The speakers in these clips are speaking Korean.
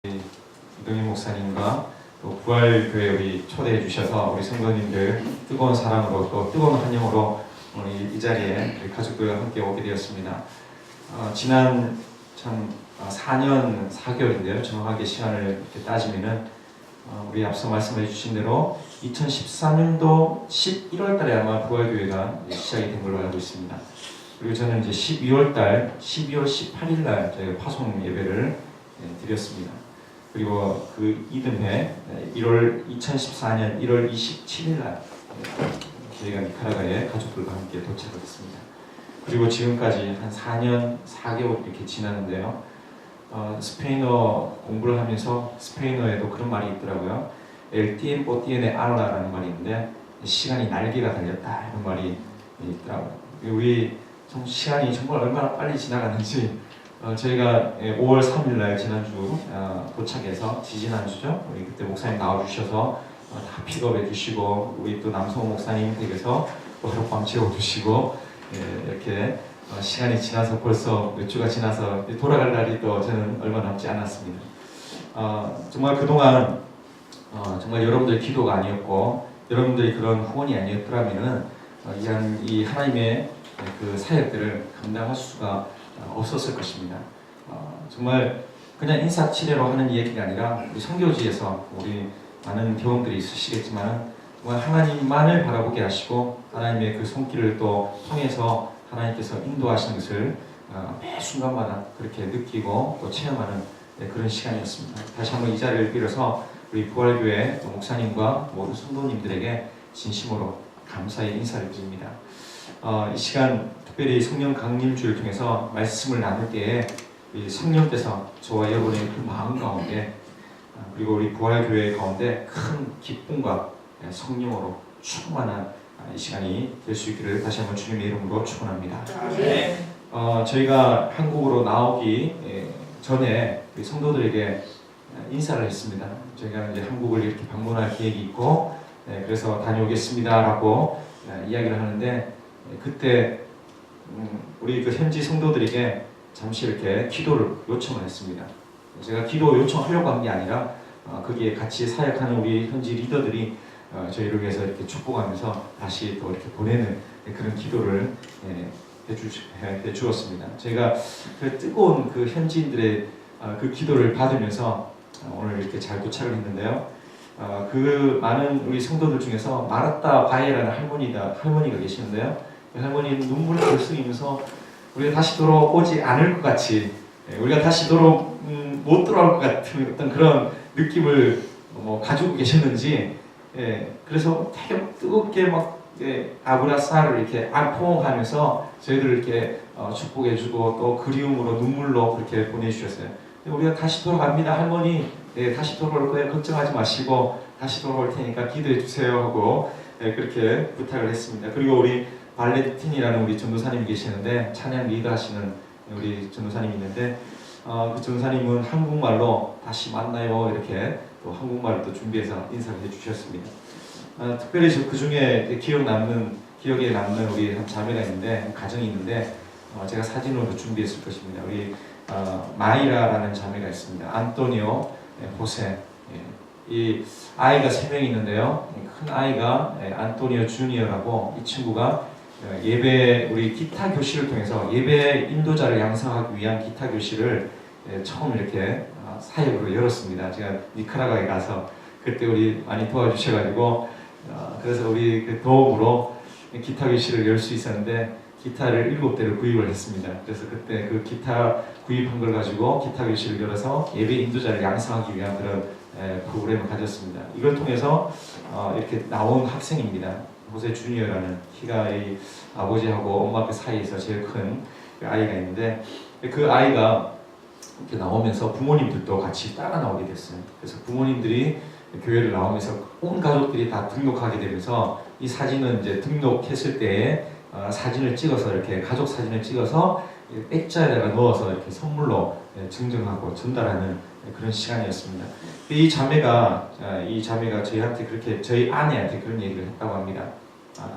이동희 목사님과 또 부활교회 우리 초대해 주셔서 우리 성도님들 뜨거운 사랑으로 또 뜨거운 환영으로 우리 이 자리에 우리 가족들과 함께 오게 되었습니다. 지난 참 4년 4개월인데요. 정확하게 시간을 이렇게 따지면은 우리 앞서 말씀해 주신 대로 2014년도 11월 달에 아마 부활교회가 시작이 된 걸로 알고 있습니다. 그리고 저는 이제 12월 18일 날 저희가 파송 예배를 드렸습니다. 그리고 그 이듬해 2014년 1월 27일 날 저희가 니카라과에 가족들과 함께 도착을 했습니다. 그리고 지금까지 한 4년 4개월 이렇게 지났는데요. 스페인어 공부를 하면서 스페인어에도 그런 말이 있더라고요. El tiempo tiene ala라는 말이 있는데 시간이 날개가 달렸다 이런 말이 있더라고요. 우리 시간이 정말 얼마나 빨리 지나가는지 저희가 5월 3일 날 지난주 도착해서 지지난주죠. 우리 그때 목사님 나와주셔서 다 픽업해 주시고 우리 또 남성 목사님 댁에서 또 하룻밤 재워주시고 이렇게 시간이 지나서 벌써 몇 주가 지나서 돌아갈 날이 또 저는 얼마 남지 않았습니다. 정말 그동안 정말 여러분들의 기도가 아니었고 여러분들이 그런 후원이 아니었더라면은 이 하나님의 그 사역들을 감당할 수가 없었을 것입니다. 정말 그냥 인사치레로 하는 얘기가 아니라 우리 선교지에서 우리 많은 경험들이 있으시겠지만 정말 하나님만을 바라보게 하시고 하나님의 그 손길을 또 통해서 하나님께서 인도하시는 것을 매 순간마다 그렇게 느끼고 또 체험하는 그런 시간이었습니다. 다시 한번 이 자리를 빌어서 우리 부활교회 목사님과 모든 성도님들에게 진심으로 감사의 인사를 드립니다. 이 시간 특별히 성령 강림주를 통해서 말씀을 나눌 때에 성령께서 저와 여러분의 그 마음 가운데 그리고 우리 부활교회 가운데 큰 기쁨과 성령으로 충만한 이 시간이 될 수 있기를 다시 한번 주님의 이름으로 축원합니다. 저희가 한국으로 나오기 전에 우리 성도들에게 인사를 했습니다. 저희가 이제 한국을 이렇게 방문할 계획이 있고 그래서 다녀오겠습니다라고 이야기를 하는데 그때 우리 그 현지 성도들에게 잠시 이렇게 기도를 요청을 했습니다. 제가 기도 요청하려고 한 게 아니라 거기에 같이 사역하는 우리 현지 리더들이 저희를 위해서 이렇게 축복하면서 다시 또 이렇게 보내는 그런 기도를 해주었습니다. 제가 그 뜨거운 그 현지인들의 그 기도를 받으면서 오늘 이렇게 잘 도착을 했는데요. 그 많은 우리 성도들 중에서 마르타 바이라는 할머니가 계시는데요. 그 할머니는 눈물을 흘리면서 우리가 다시 돌아오지 않을 것 같이 우리가 다시 못 돌아올 것 같은 어떤 그런 느낌을 가지고 계셨는지 그래서 되게 뜨겁게 막 아브라사를 이렇게 포옹하면서 저희들을 이렇게 축복해주고 또 그리움으로 눈물로 그렇게 보내주셨어요. 우리가 다시 돌아갑니다 할머니 다시 돌아올 거예요 걱정하지 마시고 다시 돌아올 테니까 기도해 주세요 하고 그렇게 부탁을 했습니다. 그리고 우리 발레틴이라는 우리 전도사님이 계시는데 찬양 리더 하시는 우리 전도사님이 있는데 그 전도사님은 한국말로 다시 만나요 이렇게 또 한국말을 또 준비해서 인사를 해주셨습니다. 특별히 그 중에 기억에 남는 우리 한 자매가 있는데 가정이 있는데 제가 사진으로 준비했을 것입니다. 우리 마이라라는 자매가 있습니다. 안토니오 호세 이 아이가 3명이 있는데요. 큰 아이가 안토니오 주니어라고 이 친구가 예배 우리 기타 교실을 통해서 예배 인도자를 양성하기 위한 기타 교실을 처음 이렇게 사역으로 열었습니다. 제가 니카라과에 가서 그때 우리 많이 도와주셔가지고 그래서 우리 그 도움으로 기타 교실을 열 수 있었는데 기타를 7대를 구입을 했습니다. 그래서 그때 그 기타 구입한 걸 가지고 기타 교실을 열어서 예배 인도자를 양성하기 위한 그런 프로그램을 가졌습니다. 이걸 통해서 이렇게 나온 학생입니다. 호세 주니어라는 키가 이 아버지하고 엄마 그 사이에서 제일 큰 그 아이가 있는데 그 아이가 이렇게 나오면서 부모님들도 같이 따라 나오게 됐어요. 그래서 부모님들이 교회를 나오면서 온 가족들이 다 등록하게 되면서 이 사진은 이제 등록했을 때에 사진을 찍어서 이렇게 가족 사진을 찍어서 액자에다가 넣어서 이렇게 선물로 증정하고 전달하는 그런 시간이었습니다. 이 자매가 저희한테 그렇게 저희 아내한테 그런 얘기를 했다고 합니다.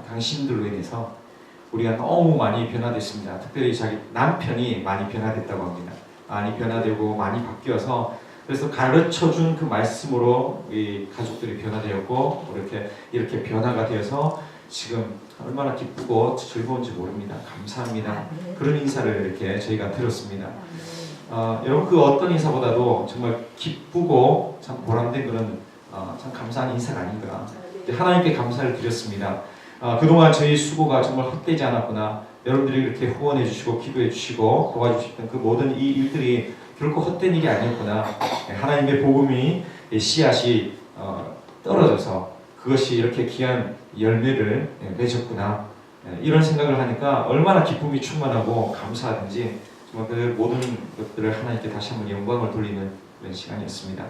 당신들로 인해서 우리가 너무 많이 변화됐습니다. 특별히 자기 남편이 많이 변화됐다고 합니다. 많이 변화되고 많이 바뀌어서 그래서 가르쳐준 그 말씀으로 이 가족들이 변화되었고 이렇게 변화가 되어서 지금 얼마나 기쁘고 즐거운지 모릅니다. 감사합니다. 그런 인사를 이렇게 저희가 들었습니다. 여러분 그 어떤 인사보다도 정말 기쁘고 참 보람된 그런 참 감사한 인사가 아닌가. 하나님께 감사를 드렸습니다. 그동안 저희 수고가 정말 헛되지 않았구나. 여러분들이 이렇게 후원해 주시고 기도해 주시고 도와주셨던 그 모든 이 일들이 결코 헛된 일이 아니었구나. 하나님의 복음이 씨앗이 떨어져서 그것이 이렇게 귀한 열매를 맺었구나. 이런 생각을 하니까 얼마나 기쁨이 충만하고 감사하든지 정말 그 모든 것들을 하나님께 다시 한번 영광을 돌리는 그런 시간이었습니다.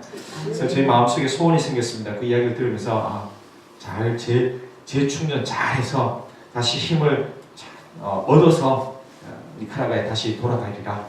그래서 제 마음속에 소원이 생겼습니다. 그 이야기를 들으면서 잘 재충전 잘해서 다시 힘을 얻어서 니카라과에 다시 돌아가리라.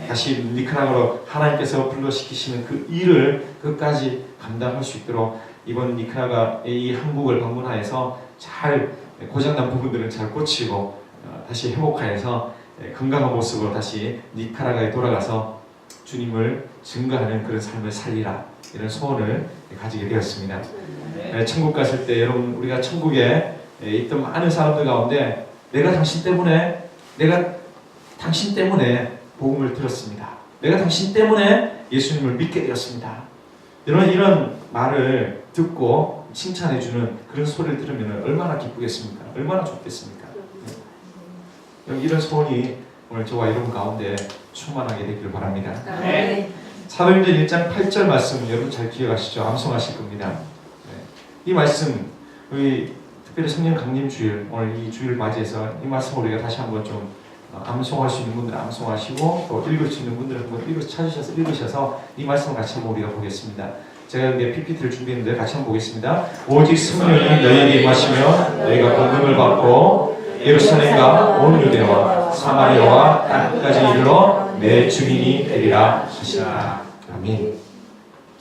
다시 니카라과로 하나님께서 불러시키시는 그 일을 끝까지 감당할 수 있도록 이번 니카라과 이 한국을 방문하여서 잘 고장난 부분들은 잘 고치고 다시 회복하여서 건강한 모습으로 다시 니카라과에 돌아가서 주님을 증거하는 그런 삶을 살리라, 이런 소원을 가지게 되었습니다. 천국 갔을 때 여러분, 우리가 천국에 있던 많은 사람들 가운데 내가 당신 때문에 복음을 들었습니다. 내가 당신 때문에 예수님을 믿게 되었습니다. 이런 말을 듣고 칭찬해주는 그런 소리를 들으면 얼마나 기쁘겠습니까? 얼마나 좋겠습니까? 이런 소원이 오늘 저와 여러분 가운데 충만하게 되기를 바랍니다. 사도행전 1장 8절 말씀 여러분 잘 기억하시죠? 암송하실 겁니다. 이 말씀, 우리 특별히 성령 강림 주일, 오늘 이 주일을 맞이해서 이 말씀을 우리가 다시 한번 좀 암송할 수 있는 분들은 암송하시고 또 읽을 수 있는 분들은 한번 읽으셔서 이 말씀을 같이 한번 우리가 보겠습니다. 제가 내 PPT를 준비했는데 같이 한번 보겠습니다. 오직 성령이 너희에게 임하시면 너희가 권능을 받고 예루살렘과 온 유대와 사마리아와 땅까지 이르러 내 주민이 되리라 하시라. 아멘.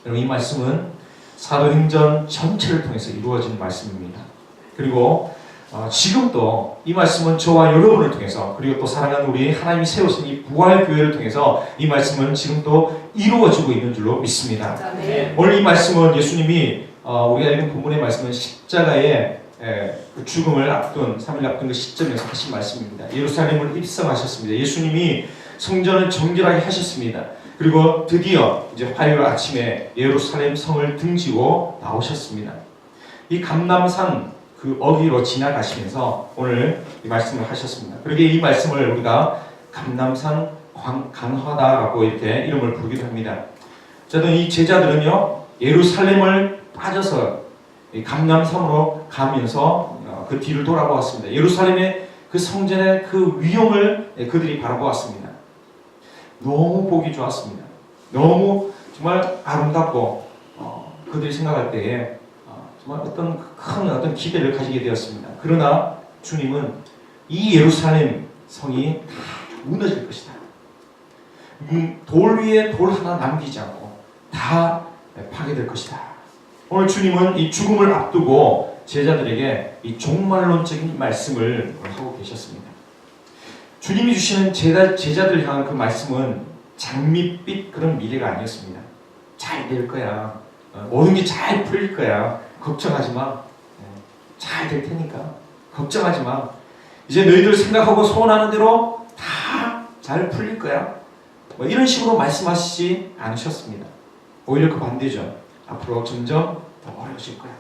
여러분, 이 말씀은 사도행전 전체를 통해서 이루어진 말씀입니다. 그리고 지금도 이 말씀은 저와 여러분을 통해서, 그리고 또 사랑하는 우리 하나님이 세우신 이 부활교회를 통해서 이 말씀은 지금도 이루어지고 있는 줄로 믿습니다. 오늘 이 말씀은 예수님이 우리가 읽은 본문의 말씀은 십자가의 그 죽음을 앞둔 3일 앞둔 그 시점에서 하신 말씀입니다. 예루살렘을 입성하셨습니다. 예수님이 성전을 정결하게 하셨습니다. 그리고 드디어 이제 화요일 아침에 예루살렘 성을 등지고 나오셨습니다. 이 감람산 그 어귀로 지나가시면서 오늘 이 말씀을 하셨습니다. 그러기에 이 말씀을 우리가 감람산 강화다라고 이렇게 이름을 부르기도 합니다. 저는 이 제자들은요, 예루살렘을 빠져서 감람산으로 가면서 그 뒤를 돌아보았습니다. 예루살렘의 그 성전의 그 위엄을 그들이 바라보았습니다. 너무 보기 좋았습니다. 너무 정말 아름답고 그들이 생각할 때에 정말 큰 기대를 가지게 되었습니다. 그러나 주님은 이 예루살렘 성이 다 무너질 것이다. 돌 위에 돌 하나 남기지 않고 다 파괴될 것이다. 오늘 주님은 이 죽음을 앞두고 제자들에게 이 종말론적인 말씀을 하고 계셨습니다. 주님이 주시는 제자들 향한 그 말씀은 장밋빛 그런 미래가 아니었습니다. 잘 될 거야. 모든 게 잘 풀릴 거야. 걱정하지 마. 잘 될 테니까. 걱정하지 마. 이제 너희들 생각하고 소원하는 대로 다 잘 풀릴 거야. 이런 식으로 말씀하시지 않으셨습니다. 오히려 그 반대죠. 앞으로 점점 더 어려워질 거야.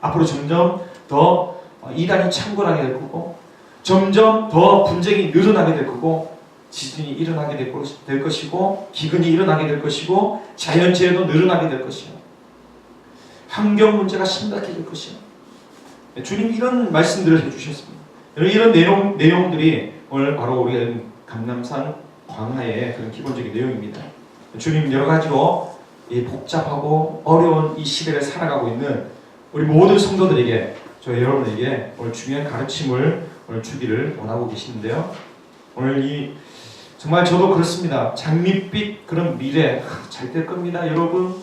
앞으로 점점 더 이단이 창궐하게 될 거고, 점점 더 분쟁이 늘어나게 될 거고, 지진이 일어나게 될 것이고, 기근이 일어나게 될 것이고, 자연재해도 늘어나게 될 것이요, 환경 문제가 심각해질 것이요. 주님이 이런 말씀들을 해주셨습니다. 이런 내용들이 오늘 바로 우리가 감람산 광야의 그런 기본적인 내용입니다. 주님 여러 가지로 이 복잡하고 어려운 이 시대를 살아가고 있는 우리 모든 성도들에게, 저희 여러분에게 오늘 중요한 가르침을 오늘 주기를 원하고 계시는데요. 오늘 정말 저도 그렇습니다. 장밋빛 그런 미래 잘 될 겁니다. 여러분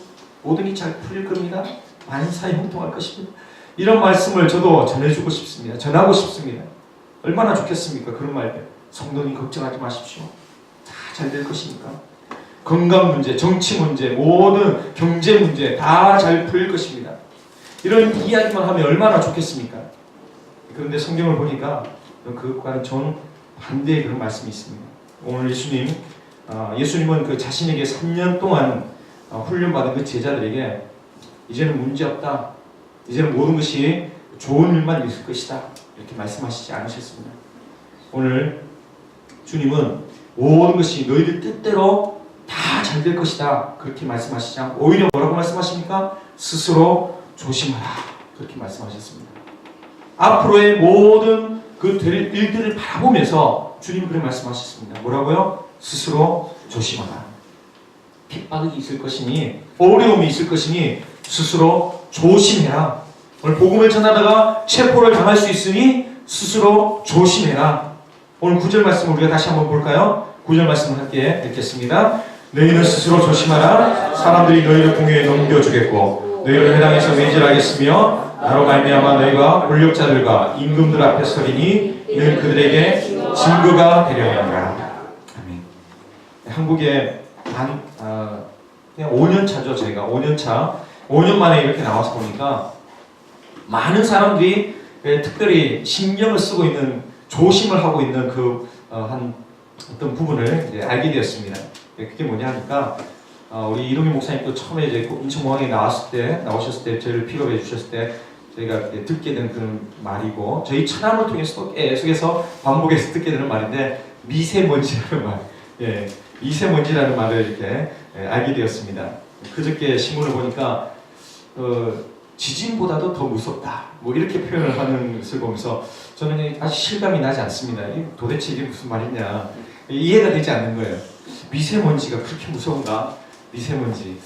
모든 게 잘 풀릴 겁니다. 만사에 형통할 것입니다. 이런 말씀을 저도 전해주고 싶습니다. 전하고 싶습니다. 얼마나 좋겠습니까? 그런 말들. 성도님 걱정하지 마십시오. 다 잘 될 것이니까. 건강 문제, 정치 문제, 모든 경제 문제 다 잘 풀릴 것입니다. 이런 이야기만 하면 얼마나 좋겠습니까? 그런데 성경을 보니까 그것과는 정반대의 그런 말씀이 있습니다. 오늘 예수님은 그 자신에게 3년 동안 훈련받은 그 제자들에게 이제는 문제 없다. 이제는 모든 것이 좋은 일만 있을 것이다. 이렇게 말씀하시지 않으셨습니다. 오늘 주님은 모든 것이 너희들 뜻대로 다 잘 될 것이다. 그렇게 말씀하시지 않고 오히려 뭐라고 말씀하십니까? 스스로 조심하라. 그렇게 말씀하셨습니다. 앞으로의 모든 그 될 일들을 바라보면서 주님 그렇게 말씀하셨습니다. 뭐라고요? 스스로 조심하라. 핍박이 있을 것이니 어려움이 있을 것이니 스스로 조심해라. 오늘 복음을 전하다가 체포를 당할 수 있으니 스스로 조심해라. 오늘 9절 말씀을 우리가 다시 한번 볼까요? 9절 말씀을 함께 읽겠습니다. 너희는 스스로 조심하라. 사람들이 너희를 공회에 넘겨주겠고 너희를 회당에서 매질하겠으며 나로 말미암아 너희가 권력자들과 임금들 앞에 서리니 이는 그들에게 증거가 되려 함이라. 아멘. 한국에 그냥 5년 차죠. 저희가 5년 차, 5년 만에 이렇게 나와서 보니까 많은 사람들이 특별히 신경을 쓰고 있는, 조심을 하고 있는 한 어떤 부분을 이제 알게 되었습니다. 그게 뭐냐 하니까 우리 이동희 목사님도 처음에 이제 인천공항에 나오셨을 때 저희를 픽업해 주셨을 때 저희가 듣게 된 그런 말이고, 저희 천함을 통해서도 계속해서 반복해서 듣게 되는 말인데, 미세먼지라는 말, 미세먼지라는 말을 이렇게 알게 되었습니다. 그저께 신문을 보니까 지진보다도 더 무섭다, 뭐 이렇게 표현을 하는 것을 보면서 저는 아주 실감이 나지 않습니다. 도대체 이게 무슨 말이냐, 이해가 되지 않는 거예요. 미세먼지가 그렇게 무서운가? 미세먼지.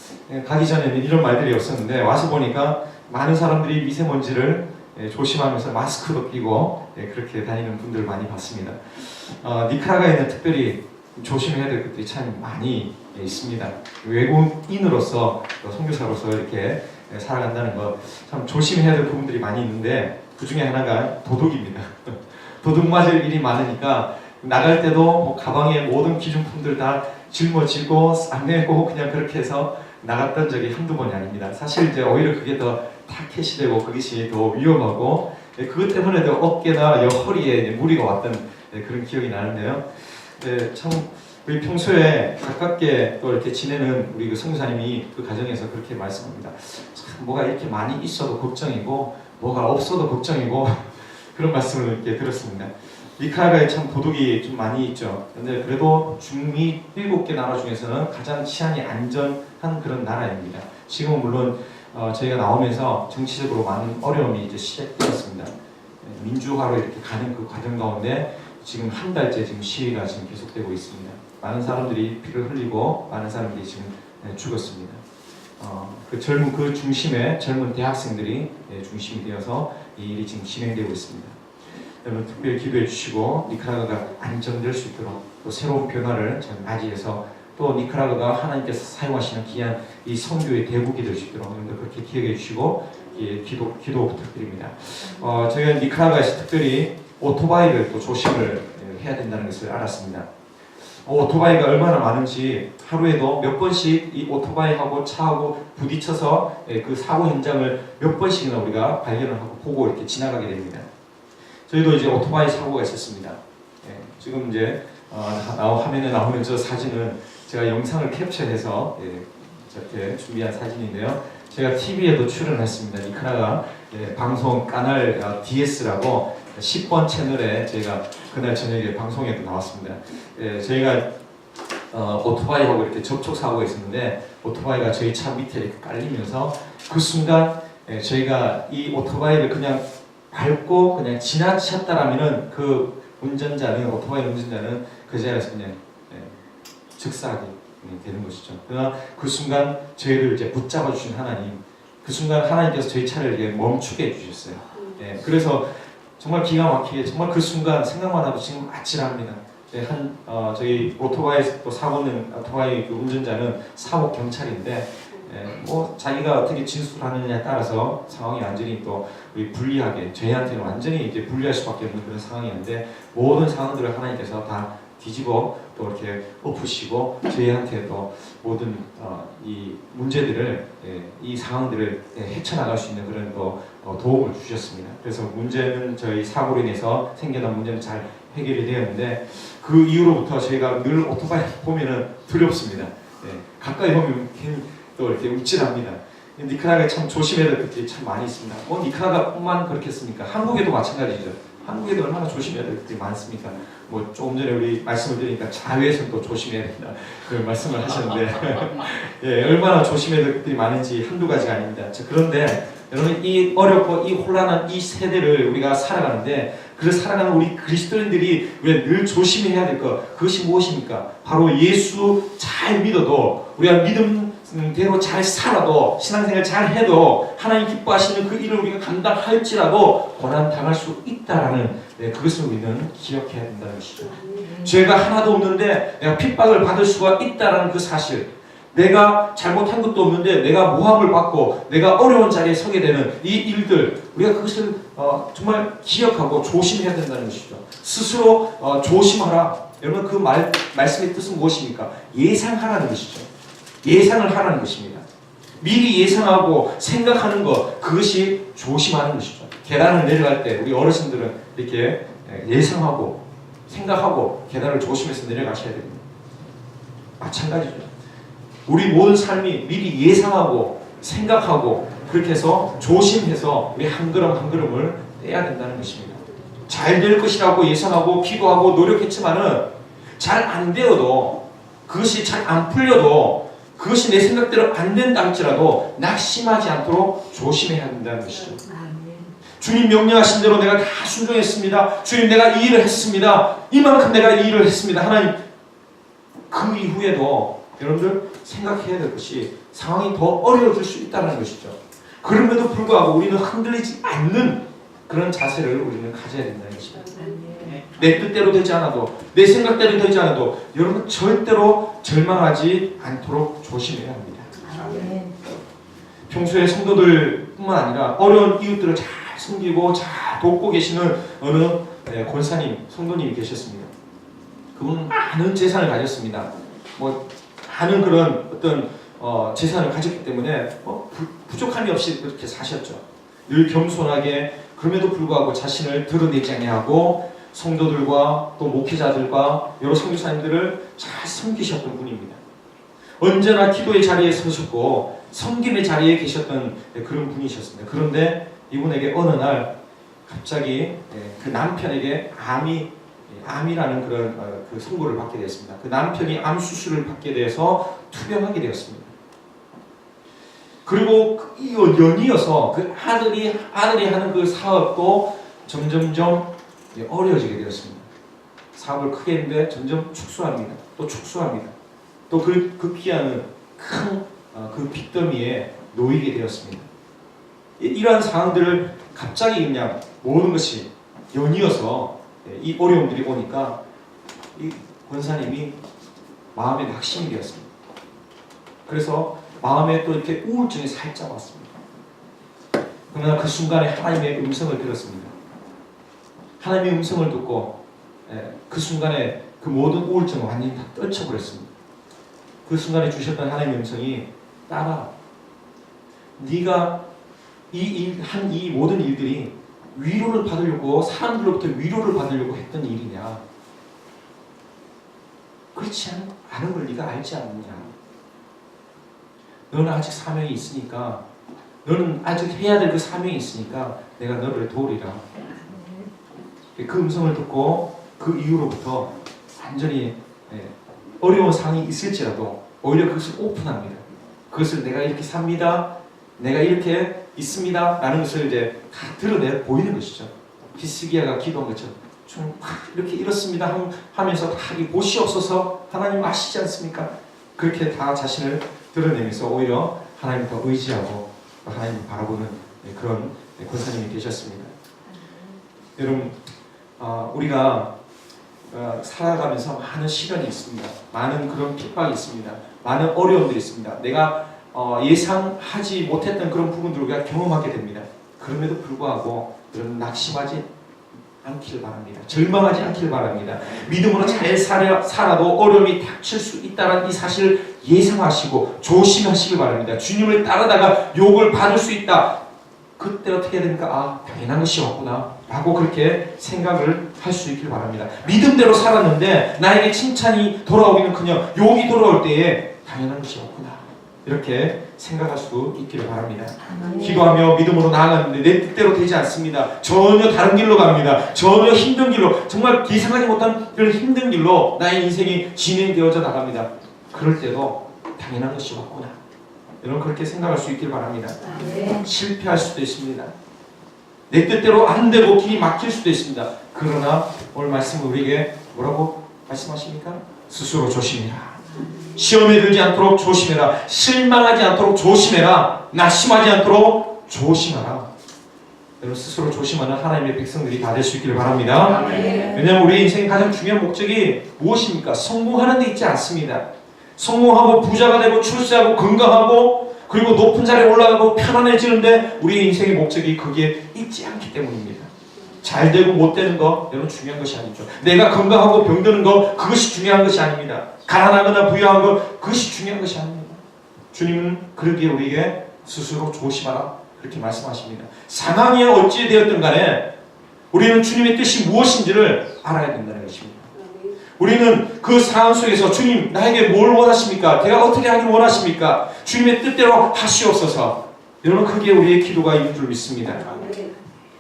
가기 전에는 이런 말들이 없었는데 와서 보니까 많은 사람들이 미세먼지를 조심하면서 마스크도 끼고 그렇게 다니는 분들을 많이 봤습니다. 니카라과에는 특별히 조심해야 될 것들이 참 많이 있습니다. 외국인으로서 선교사로서 이렇게 살아간다는 거 참 조심해야 될 부분들이 많이 있는데, 그 중에 하나가 도둑입니다. 도둑 맞을 일이 많으니까 나갈 때도 뭐 가방에 모든 기준품들 다 짊어지고 싸매고 그냥 그렇게 해서 나갔던 적이 한두 번이 아닙니다. 사실 이제 오히려 그게 더 타켓이 되고 그것이 더 위험하고, 그것 때문에도 어깨나 허리에 무리가 왔던 그런 기억이 나는데요. 참 우리 평소에 가깝게 또 이렇게 지내는 우리 그 선교사님이 그 가정에서 그렇게 말씀합니다. 참 뭐가 이렇게 많이 있어도 걱정이고 뭐가 없어도 걱정이고 그런 말씀을 이렇게 들었습니다. 니카라과에 참 도둑이 좀 많이 있죠. 근데 그래도 중미 7개 나라 중에서는 가장 치안이 안전한 그런 나라입니다. 지금은 물론 저희가 나오면서 정치적으로 많은 어려움이 이제 시작되었습니다. 민주화로 이렇게 가는 그 과정 가운데 지금 한 달째 지금 시위가 지금 계속되고 있습니다. 많은 사람들이 피를 흘리고 많은 사람들이 지금 죽었습니다. 그 중심에 젊은 대학생들이 중심이 되어서 이 일이 지금 진행되고 있습니다. 여러분 특별히 기도해 주시고 니카라과가 안정될 수 있도록, 또 새로운 변화를 잘 맞이해서 또 니카라과가 하나님께서 사용하시는 귀한 이 선교의 대국이 될 수 있도록 여러분들 그렇게 기억해 주시고 기도 부탁드립니다. 저희가 니카라과에서 특별히 오토바이를 또 조심을 해야 된다는 것을 알았습니다. 오토바이가 얼마나 많은지 하루에도 몇 번씩 이 오토바이하고 차하고 부딪혀서 그 사고 현장을 몇 번씩이나 우리가 발견을 하고 보고 이렇게 지나가게 됩니다. 저희도 이제 오토바이 사고가 있었습니다. 지금 이제 화면에 나오는 저 사진은 제가 영상을 캡처해서 저렇게 준비한 사진인데요. 제가 TV에도 출연했습니다. 니카라과 방송 까날 DS라고 10번 채널에 제가 그날 저녁에 방송에도 나왔습니다. 저희가 오토바이하고 이렇게 접촉 사고가 있었는데 오토바이가 저희 차 밑에 이렇게 깔리면서 그 순간 저희가 이 오토바이를 그냥 밟고 그냥 지나쳤다라면은 그 오토바이 운전자는 그 자리에서 그냥 즉사하게 되는 것이죠. 그러나 그 순간 저희를 이제 붙잡아 주신 하나님, 그 순간 하나님께서 저희 차를 이렇게 멈추게 해주셨어요. 그래서 정말 기가 막히게, 정말 그 순간 생각만 해도 지금 아찔합니다. 저희 오토바이 또 사고는 오토바이 그 운전자는 사고 경찰인데, 뭐 자기가 어떻게 진술하느냐에 따라서 상황이 완전히 또 불리하게, 저희한테는 완전히 이제 불리할 수밖에 없는 그런 상황이었는데 모든 상황들을 하나님께서 다 뒤집어 또 이렇게 엎으시고 저희한테 또 모든 이 문제들을 이 상황들을 헤쳐나갈 수 있는 그런 또 도움을 주셨습니다. 그래서 문제는 저희 사고로 인해서 생겨난 문제는 잘 해결이 되었는데 그 이후로부터 저희가 늘 오토바이 보면은 두렵습니다. 가까이 보면 괜히 또 이렇게 움찔합니다. 니카라과에 참 조심해야 될 것들이 참 많이 있습니다. 니카라과뿐만 그렇겠습니까? 한국에도 마찬가지죠. 한국에도 얼마나 조심해야 될 것들이 많습니까? 뭐 조금 전에 우리 말씀을 드리니까 자외선도 조심해야 된다 그런 말씀을 하셨는데 얼마나 조심해야 될 것들이 많은지 한두 가지가 아닙니다. 그런데 여러분 이 어렵고 이 혼란한 이 세대를 우리가 살아가는데 그 살아가는 우리 그리스도인들이 왜 늘 조심해야 될 것 그것이 무엇입니까? 바로 예수 잘 믿어도 우리가 믿음대로 잘 살아도 신앙생활 잘 해도 하나님 기뻐하시는 그 일을 우리가 감당할지라도 고난 당할 수 있다라는 그것을 우리는 기억해야 된다는 것이죠. 죄가 하나도 없는데 내가 핍박을 받을 수가 있다라는 그 사실, 내가 잘못한 것도 없는데 내가 모함을 받고 내가 어려운 자리에 서게 되는 이 일들, 우리가 그것을 정말 기억하고 조심해야 된다는 것이죠. 스스로 조심하라. 여러분 그 말씀의 뜻은 무엇입니까? 예상하라는 것이죠. 예상을 하라는 것입니다. 미리 예상하고 생각하는 것, 그것이 조심하는 것이죠. 계단을 내려갈 때 우리 어르신들은 이렇게 예상하고 생각하고 계단을 조심해서 내려가셔야 됩니다. 마찬가지죠. 우리 모든 삶이 미리 예상하고 생각하고 그렇게 해서 조심해서 우리 한 걸음 한 걸음을 떼야 된다는 것입니다. 잘 될 것이라고 예상하고 기도하고 노력했지만은 잘 안 되어도, 그것이 잘 안 풀려도, 그것이 내 생각대로 안 된다 할지라도 낙심하지 않도록 조심해야 된다는 것이죠. 주님 명령하신 대로 내가 다 순종했습니다. 주님 내가 이 일을 했습니다. 이만큼 내가 이 일을 했습니다. 하나님, 그 이후에도 여러분들 생각해야 될 것이 상황이 더 어려워질 수 있다는 것이죠. 그럼에도 불구하고 우리는 흔들리지 않는 그런 자세를 우리는 가져야 된다는 것입니다. 내 뜻대로 되지 않아도, 내 생각대로 되지 않아도 여러분 절대로 절망하지 않도록 조심해야 합니다. 평소에 성도들뿐만 아니라 어려운 이웃들을 잘 섬기고 잘 돕고 계시는 어느 권사님, 성도님이 계셨습니다. 그분은 많은 재산을 가졌습니다. 많은 그런 어떤 재산을 가졌기 때문에 부족함이 없이 그렇게 사셨죠. 늘 겸손하게, 그럼에도 불구하고 자신을 드러내지 아니하고 성도들과 또 목회자들과 여러 선교사님들을 잘 섬기셨던 분입니다. 언제나 기도의 자리에 서셨고 섬김의 자리에 계셨던 그런 분이셨습니다. 그런데 이분에게 어느 날 갑자기 그 남편에게 암이라는 그런 그 선고를 받게 되었습니다. 그 남편이 암 수술을 받게 돼서 투병하게 되었습니다. 그리고 연이어서 그 아들이 하는 그 사업도 점점점 어려워지게 되었습니다. 사업을 크게 했는데 점점 축소합니다. 또 축소합니다. 또 그 피하는 큰 그 빚더미에 놓이게 되었습니다. 이러한 상황들을 갑자기 그냥 모든 것이 연이어서 이 어려움들이 오니까 이 권사님이 마음에 낙심이 되었습니다. 그래서 마음에 또 이렇게 우울증이 살짝 왔습니다. 그러나 그 순간에 하나님의 음성을 들었습니다. 하나님의 음성을 듣고 그 순간에 그 모든 우울증을 완전히 다 떨쳐버렸습니다. 그 순간에 주셨던 하나님의 음성이, 딸아, 네가 이 모든 일들이 위로를 받으려고, 사람들로부터 위로를 받으려고 했던 일이냐? 그렇지 않은 걸 네가 알지 않느냐? 너는 아직 사명이 있으니까, 너는 아직 해야 될 그 사명이 있으니까 내가 너를 도우리라. 그 음성을 듣고 그 이후로부터 완전히 어려운 상황이 있을지라도 오히려 그것을 오픈합니다. 그것을 내가 이렇게 삽니다, 내가 이렇게 있습니다 라는 것을 이제 다 드러내 보이는 것이죠. 히스기야가 기도한 것처럼 좀 이렇게 이렇습니다 하면서 다 보시옵소서, 하나님 아시지 않습니까? 그렇게 다 자신을 드러내면서 오히려 하나님을 더 의지하고 하나님을 바라보는 그런 권사님이 되셨습니다. 여러분, 우리가 살아가면서 많은 시련이 있습니다. 많은 그런 핍박이 있습니다. 많은 어려움들이 있습니다. 내가 예상하지 못했던 그런 부분들을 우리가 경험하게 됩니다. 그럼에도 불구하고 여러분 낙심하지 않기를 바랍니다. 절망하지 않기를 바랍니다. 믿음으로 잘 살아도 어려움이 닥칠 수 있다는 이 사실을 예상하시고 조심하시길 바랍니다. 주님을 따르다가 욕을 받을 수 있다. 그때 어떻게 해야 됩니까? 아, 당연한 것이 없구나 라고 그렇게 생각을 할 수 있길 바랍니다. 믿음대로 살았는데 나에게 칭찬이 돌아오기는커녕 욕이 돌아올 때에 당연한 것이 없구나 이렇게 생각할 수 있기를 바랍니다. 기도하며 믿음으로 나아가는데 내 뜻대로 되지 않습니다. 전혀 다른 길로 갑니다. 전혀 힘든 길로, 정말 예상하지 못한 그런 힘든 길로 나의 인생이 진행되어져 나갑니다. 그럴 때도 당연한 것이 없구나, 여러분 그렇게 생각할 수 있길 바랍니다. 실패할 수도 있습니다. 내 뜻대로 안 되고 길이 막힐 수도 있습니다. 그러나 오늘 말씀은 우리에게 뭐라고 말씀하십니까? 스스로 조심해라. 시험에 들지 않도록 조심해라. 실망하지 않도록 조심해라. 낙심하지 않도록 조심하라. 여러분 스스로 조심하는 하나님의 백성들이 다 될 수 있기를 바랍니다. 왜냐하면 우리 인생의 가장 중요한 목적이 무엇입니까? 성공하는 데 있지 않습니다. 성공하고 부자가 되고 출세하고 건강하고 그리고 높은 자리에 올라가고 편안해지는데 우리의 인생의 목적이 거기에 있지 않기 때문입니다. 잘 되고 못 되는 거 여러분 중요한 것이 아니죠. 내가 건강하고 병드는 거 그것이 중요한 것이 아닙니다. 가난하거나 부유한 거 그것이 중요한 것이 아닙니다. 주님은 그러기에 우리에게 스스로 조심하라 그렇게 말씀하십니다. 상황이 어찌 되었든 간에 우리는 주님의 뜻이 무엇인지를 알아야 된다는 것입니다. 우리는 그 상황 속에서 주님 나에게 뭘 원하십니까? 내가 어떻게 하길 원하십니까? 주님의 뜻대로 하시옵소서. 여러분 그게 우리의 기도가 있는 줄 믿습니다.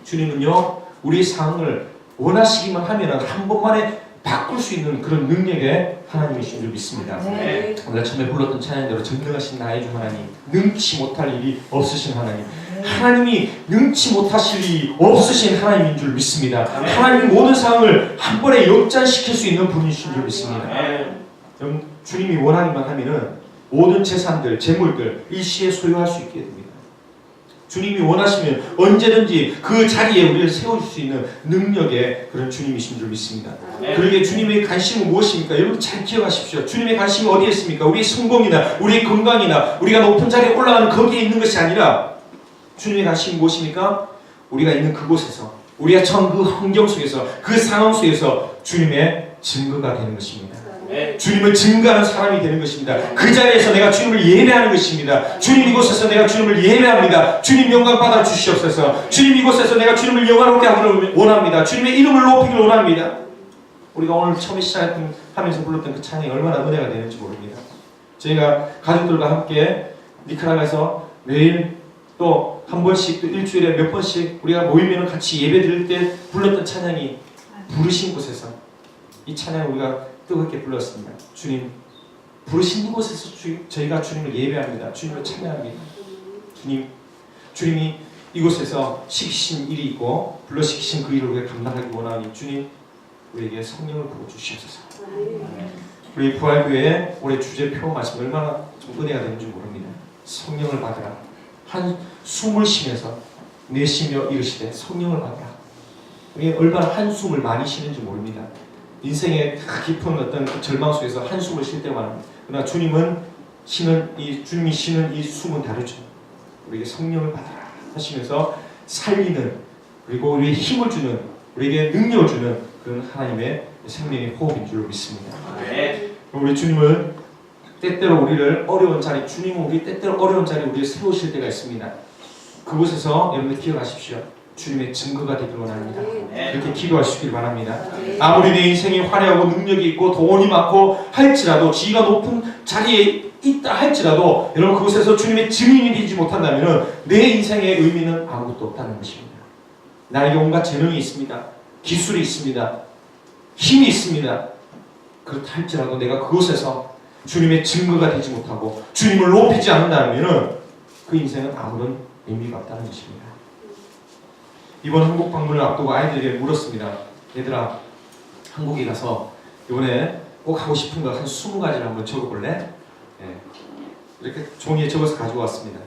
주님은요 우리 상황을 원하시기만 하면 한 번만에 바꿀 수 있는 그런 능력의 하나님이신 줄 믿습니다. 우리가 처음에 불렀던 찬양대로 전능하신 나의 주 하나님, 능치 못할 일이 없으신 하나님, 하나님이 능치 못하실 일이 없으신 하나님인 줄 믿습니다. 하나님이 모든 상황을 한 번에 역전시킬 수 있는 분이신 줄 믿습니다. 여러분 주님이 원하기만 하면은 모든 재산들, 재물들 일시에 소유할 수 있게 됩니다. 주님이 원하시면 언제든지 그 자리에 우리를 세워줄 수 있는 능력의 그런 주님이신 줄 믿습니다. 그러기에 주님의 관심은 무엇입니까? 여러분 잘 기억하십시오. 주님의 관심이 어디에 있습니까? 우리의 성공이나 우리의 건강이나 우리가 높은 자리에 올라가는 거기에 있는 것이 아니라 주님의 관심이 무엇입니까? 우리가 있는 그곳에서 우리가 처한 그 환경 속에서 그 상황 속에서 주님의 증거가 되는 것입니다. 주님을 증거하는 사람이 되는 것입니다. 그 자리에서 내가 주님을 예배하는 것입니다. 주님 이곳에서 내가 주님을 예배합니다. 주님 영광 받아 주시옵소서. 주님 이곳에서 내가 주님을 영화롭게 하기를 원합니다. 주님의 이름을 높이기를 원합니다. 우리가 오늘 처음에 시작하면서 불렀던 그 찬양이 얼마나 은혜가 되는지 모릅니다. 저희가 가족들과 함께 니카라과에서 매일 또 한 번씩 또 일주일에 몇 번씩 우리가 모이면 같이 예배 드릴 때 불렀던 찬양이 부르신 곳에서 이 찬양을 우리가 뜨겁게 불렀습니다. 주님 부르신 이곳에서 저희가 주님을 예배합니다. 주님을 찬양합니다. 주님이 이곳에서 시키신 일이 있고 불러시키신 그 일을 우리가 감당하기 원하니 주님 우리에게 성령을 부어주시옵소서. 우리 부활교회의 올해 주제표 말씀 얼마나 좀 은혜가 되는지 모릅니다. 성령을 받으라. 한 숨을 쉬면서 내쉬며 이르시되 성령을 받으라. 우리 얼마나 한숨을 많이 쉬는지 모릅니다. 인생의 깊은 어떤 절망 속에서 한숨을 쉴 때만 합니다. 그러나 주님이 쉬는 이 숨은 다르죠. 우리에게 성령을 받아라 하시면서 살리는 그리고 우리에게 힘을 주는 우리에게 능력을 주는 그런 하나님의 생명의 호흡인 줄 믿습니다. 우리 주님을 때때로 우리를 어려운 자리, 주님은 우리 때때로 어려운 자리에 우리를 세우실 때가 있습니다. 그곳에서 여러분들 기억하십시오. 주님의 증거가 되길 원합니다. 그렇게 기도하시길 바랍니다. 아무리 내 인생이 화려하고 능력이 있고 돈이 많고 할지라도 지위가 높은 자리에 있다 할지라도 여러분 그곳에서 주님의 증인이 되지 못한다면 내 인생의 의미는 아무것도 없다는 것입니다. 나에게 온갖 재능이 있습니다. 기술이 있습니다. 힘이 있습니다. 그렇다 할지라도 내가 그곳에서 주님의 증거가 되지 못하고 주님을 높이지 않는다면 그 인생은 아무런 의미가 없다는 것입니다. 이번 한국 방문을 앞두고 아이들에게 물었습니다. 얘들아 한국에 가서 이번에 꼭 하고 싶은 거 한 20가지를 한번 적어볼래? 이렇게 종이에 적어서 가지고 왔습니다.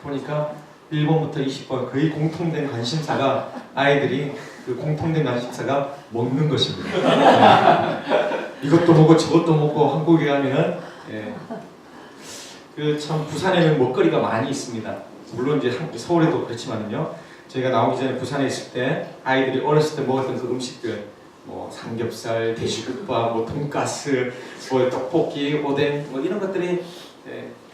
보니까 1번부터 20번 거의 공통된 관심사가 아이들이 그 공통된 관심사가 먹는 것입니다. 이것도 먹고 저것도 먹고 한국에 가면은 그 참 부산에는 먹거리가 많이 있습니다. 물론 이제 서울에도 그렇지만요. 저희가 나오기 전에 부산에 있을 때 아이들이 어렸을 때 먹었던 그 음식들, 뭐 삼겹살, 돼지국밥, 뭐 돈가스, 뭐 떡볶이, 오뎅, 뭐 이런 것들이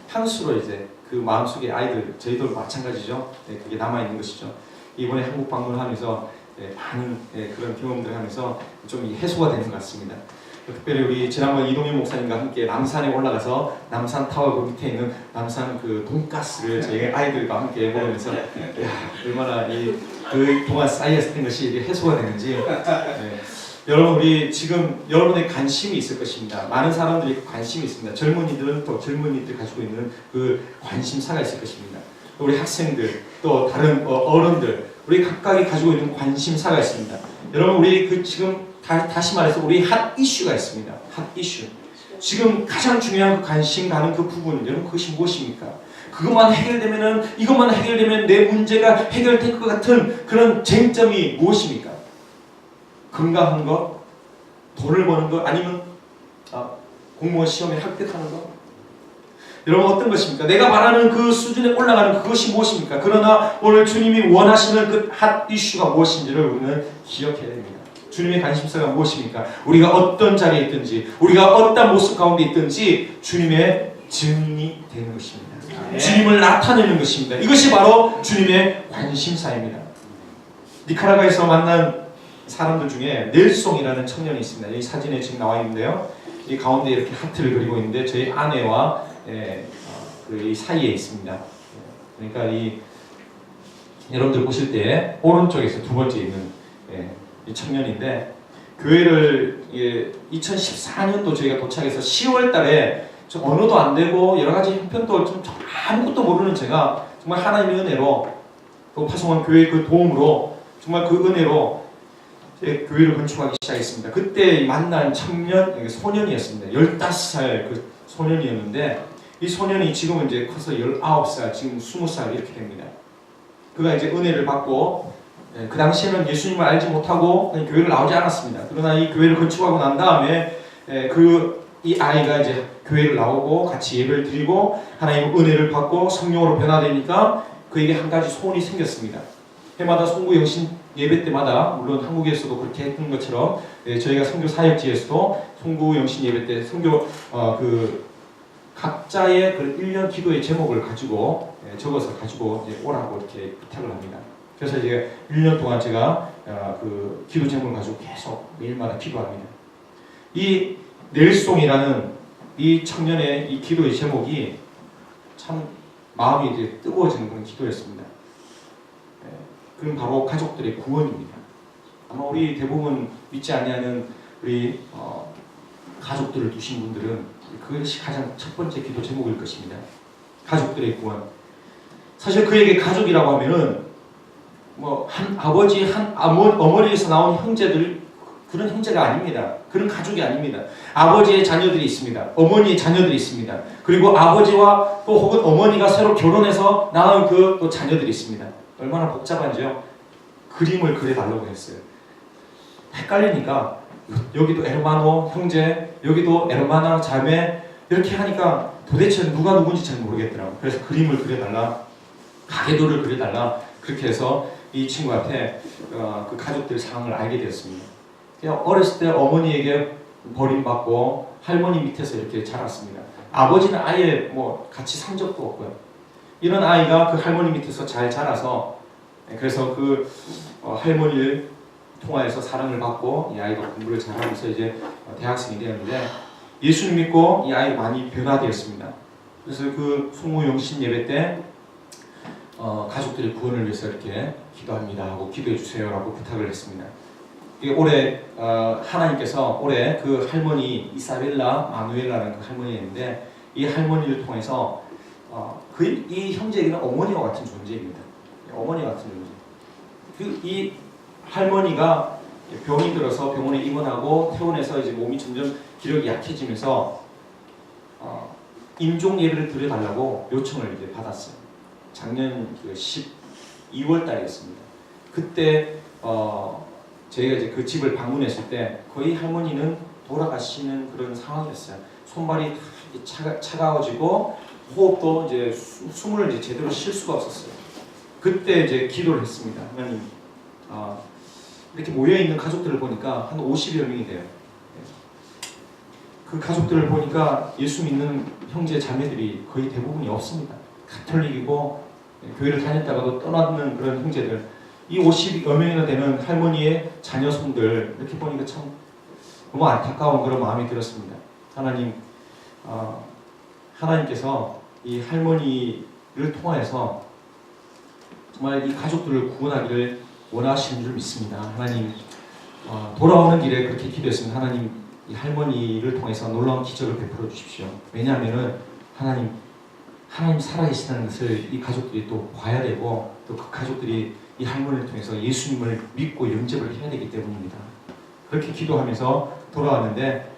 향수로 이제 그 마음속에 아이들, 저희도 마찬가지죠. 그게 남아 있는 것이죠. 이번에 한국 방문하면서 많은 그런 경험들을 하면서 좀 해소가 되는 것 같습니다. 특별히 우리 지난번 이동현 목사님과 함께 남산에 올라가서 남산 타워 그 밑에 있는 남산 그 돈가스를 저희 아이들과 함께 먹으면서 얼마나 그 동안 쌓였던 것이 해소가 되는지. 여러분, 우리 지금 여러분의 관심이 있을 것입니다. 많은 사람들이 관심이 있습니다. 젊은이들은 또 젊은이들 가지고 있는 그 관심사가 있을 것입니다. 우리 학생들, 또 다른 어른들, 우리 각각이 가지고 있는 관심사가 있습니다. 여러분, 우리 그 지금 다시 말해서 우리 핫 이슈가 있습니다. 핫 이슈. 지금 가장 중요한 그 관심 가는 그 부분, 여러분 그것이 무엇입니까? 이것만 해결되면 내 문제가 해결될 것 같은 그런 쟁점이 무엇입니까? 건강한 것, 돈을 버는 것, 아니면 공무원 시험에 합격하는 것? 여러분 어떤 것입니까? 내가 바라는 그 수준에 올라가는 그것이 무엇입니까? 그러나 오늘 주님이 원하시는 그 핫 이슈가 무엇인지를 우리는 기억해야 됩니다. 주님의 관심사가 무엇입니까? 우리가 어떤 자리에 있든지, 우리가 어떤 모습 가운데 있든지 주님의 증인이 되는 것입니다. 주님을 나타내는 것입니다. 이것이 바로 주님의 관심사입니다. 니카라과에서 만난 사람들 중에 넬송이라는 청년이 있습니다. 이 사진에 지금 나와 있는데요. 이 가운데 이렇게 하트를 그리고 있는데 저희 아내와 이 사이에 있습니다. 그러니까 여러분들 보실 때 오른쪽에서 두 번째 있는 이 청년인데, 교회를 2014년도 저희가 도착해서 10월 달에 좀 언어도 안 되고 여러 가지 형편도 좀 아무것도 모르는 제가 정말 하나님의 은혜로, 또 파송원 교회의 그 도움으로, 정말 그 은혜로 교회를 건축하기 시작했습니다. 그때 만난 청년, 소년이었습니다. 15살 그 소년이었는데, 이 소년이 지금은 이제 커서 19살, 지금 20살 이렇게 됩니다. 그가 이제 은혜를 받고, 그 당시에는 예수님을 알지 못하고 교회를 나오지 않았습니다. 그러나 이 교회를 건축하고 난 다음에 이 아이가 이제 교회를 나오고 같이 예배를 드리고 하나님의 은혜를 받고 성령으로 변화되니까 그에게 한 가지 소원이 생겼습니다. 해마다 송구영신 예배 때마다, 물론 한국에서도 그렇게 했던 것처럼 저희가 선교 사역지에서도 송구영신 예배 때 선교 각자의 그 1년 기도의 제목을 가지고 적어서 가지고 이제 오라고 이렇게 부탁을 합니다. 그래서 이제 1년 동안 제가 그 기도 제목을 가지고 계속 매일마다 기도합니다. 이 넬송이라는 이 청년의 이 기도의 제목이 참 마음이 이제 뜨거워지는 그런 기도였습니다. 그건 바로 가족들의 구원입니다. 아마 우리 대부분 믿지 아니하는 우리 가족들을 두신 분들은 그것이 가장 첫 번째 기도 제목일 것입니다. 가족들의 구원. 사실 그에게 가족이라고 하면은 한 아버지, 어머니에서 나온 형제들, 그런 형제가 아닙니다. 그런 가족이 아닙니다. 아버지의 자녀들이 있습니다. 어머니의 자녀들이 있습니다. 그리고 아버지와 또 혹은 어머니가 새로 결혼해서 낳은 또 자녀들이 있습니다. 얼마나 복잡한지요. 그림을 그려달라고 했어요. 헷갈리니까 여기도 에르마노 형제, 여기도 에르마나 자매, 이렇게 하니까 도대체 누가 누군지 잘 모르겠더라고요. 그래서 그림을 그려달라, 가계도를 그려달라, 그렇게 해서 이 친구한테 그 가족들의 상황을 알게 되었습니다. 어렸을 때 어머니에게 버림받고 할머니 밑에서 이렇게 자랐습니다. 아버지는 아예 같이 산 적도 없고요. 이런 아이가 그 할머니 밑에서 잘 자라서, 그래서 그 할머니를 통하여서 사랑을 받고 이 아이가 공부를 잘하면서 이제 대학생이 되었는데, 예수님 믿고 이 아이가 많이 변화되었습니다. 그래서 그 송구영신 예배 때 가족들의 구원을 위해서 이렇게 기도합니다 하고 기도해 주세요라고 부탁을 했습니다. 올해 하나님께서 올해 그 할머니 이사벨라 마누엘라라는 그 할머니였는데, 이 할머니를 통해서 이 형제에게는 어머니와 같은 존재입니다. 어머니와 같은 존재. 이 할머니가 병이 들어서 병원에 입원하고 퇴원해서 이제 몸이 점점 기력이 약해지면서 임종 예배를 드려달라고 요청을 이제 받았어요. 작년 12월 달이었습니다. 그때 저희가 이제 그 집을 방문했을 때 거의 할머니는 돌아가시는 그런 상황이었어요. 손발이 다 차가워지고 호흡도 이제 숨을 이제 제대로 쉴 수가 없었어요. 그때 이제 기도를 했습니다. 하나님, 이렇게 모여 있는 가족들을 보니까 한 50여 명이 돼요. 그 가족들을 보니까 예수 믿는 형제 자매들이 거의 대부분이 없습니다. 가톨릭이고 교회를 다녔다가도 떠나는 그런 형제들, 이 50여 명이나 되는 할머니의 자녀손들 이렇게 보니까 참 너무 안타까운 그런 마음이 들었습니다. 하나님, 하나님께서 이 할머니를 통하여서 정말 이 가족들을 구원하기를 원하시는 줄 믿습니다. 하나님, 돌아오는 길에 그렇게 기도했습니다. 하나님, 이 할머니를 통해서 놀라운 기적을 베풀어 주십시오. 왜냐하면은 하나님 살아계시다는 것을 이 가족들이 또 봐야 되고, 또 그 가족들이 이 할머니를 통해서 예수님을 믿고 영접을 해야 되기 때문입니다. 그렇게 기도하면서 돌아왔는데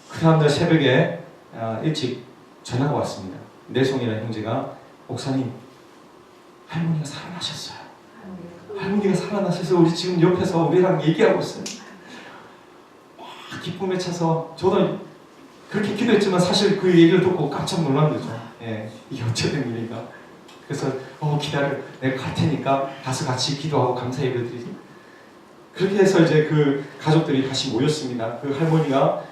그 다음날 새벽에 일찍 전화가 왔습니다. 내송이라는 형제가, 목사님, 할머니가 살아나셨어요. 할머니가 살아나셔서 우리 지금 옆에서 우리랑 얘기하고 있어요. 막 기쁨에 차서, 저도 그렇게 기도했지만 사실 그 얘기를 듣고 깜짝 놀란 거죠. 이게 어쩌된 일인가. 그래서 기다려, 내가 갈 테니까 가서 같이 기도하고 감사 예배를 드리지. 그렇게 해서 이제 그 가족들이 다시 모였습니다. 그 할머니가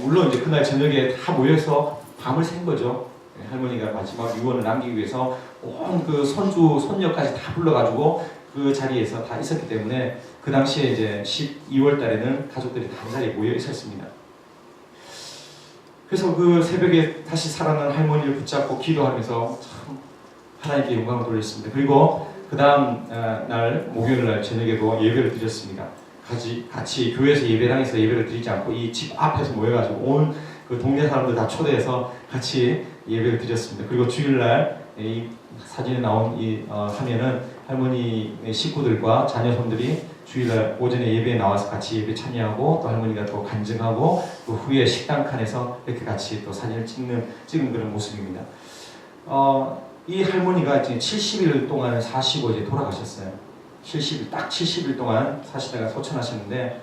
물론 이제 그날 저녁에 다 모여서 밤을 샌 거죠. 할머니가 마지막 유언을 남기기 위해서 온 그 손주 손녀까지 다 불러가지고 그 자리에서 다 있었기 때문에 그 당시에 이제 12월 달에는 가족들이 다 한 자리에 모여 있었습니다. 그래서 그 새벽에 다시 살아난 할머니를 붙잡고 기도하면서 참 하나님께 영광을 돌렸습니다. 그리고 그 다음 날 목요일 날 저녁에도 예배를 드렸습니다. 같이 교회에서 예배당에서 예배를 드리지 않고 이 집 앞에서 모여가지고 온 그 동네 사람들 다 초대해서 같이 예배를 드렸습니다. 그리고 주일날 이 사진에 나온 이 화면은 할머니의 식구들과 자녀손들이 주일날 오전에 예배에 나와서 같이 예배 참여하고, 또 할머니가 또 간증하고, 또 후에 식당 칸에서 이렇게 같이 또 사진을 찍은 그런 모습입니다. 이 할머니가 이제 70일 동안 사시고 이제 돌아가셨어요. 70일, 딱 70일 동안 사시다가 소천하셨는데,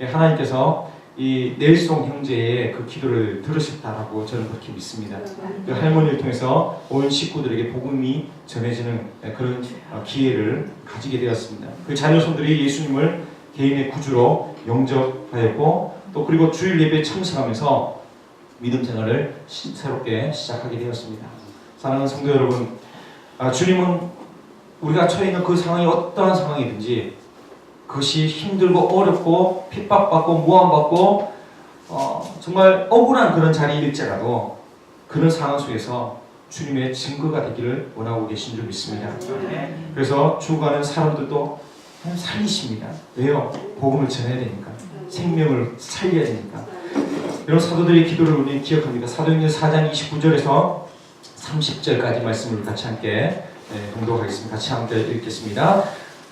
하나님께서 이 넬송 형제의 그 기도를 들으셨다라고 저는 그렇게 믿습니다. 그 할머니를 통해서 온 식구들에게 복음이 전해지는 그런 기회를 가지게 되었습니다. 그 자녀손들이 예수님을 개인의 구주로 영접하였고, 또 그리고 주일 예배에 참석하면서 믿음 생활을 새롭게 시작하게 되었습니다. 사랑하는 성도 여러분, 주님은 우리가 처해 있는 그 상황이 어떠한 상황이든지, 그것이 힘들고 어렵고 핍박받고 모함받고 정말 억울한 그런 자리일지라도 그런 상황 속에서 주님의 증거가 되기를 원하고 계신 줄 믿습니다. 그래서 죽어가는 사람들도 살리십니다. 왜요? 복음을 전해야 되니까, 생명을 살려야 되니까. 이런 사도들의 기도를 우리는 기억합니다. 사도행전 4장 29절에서 30절까지 말씀을 같이 함께 공독하겠습니다. 같이 함께 읽겠습니다.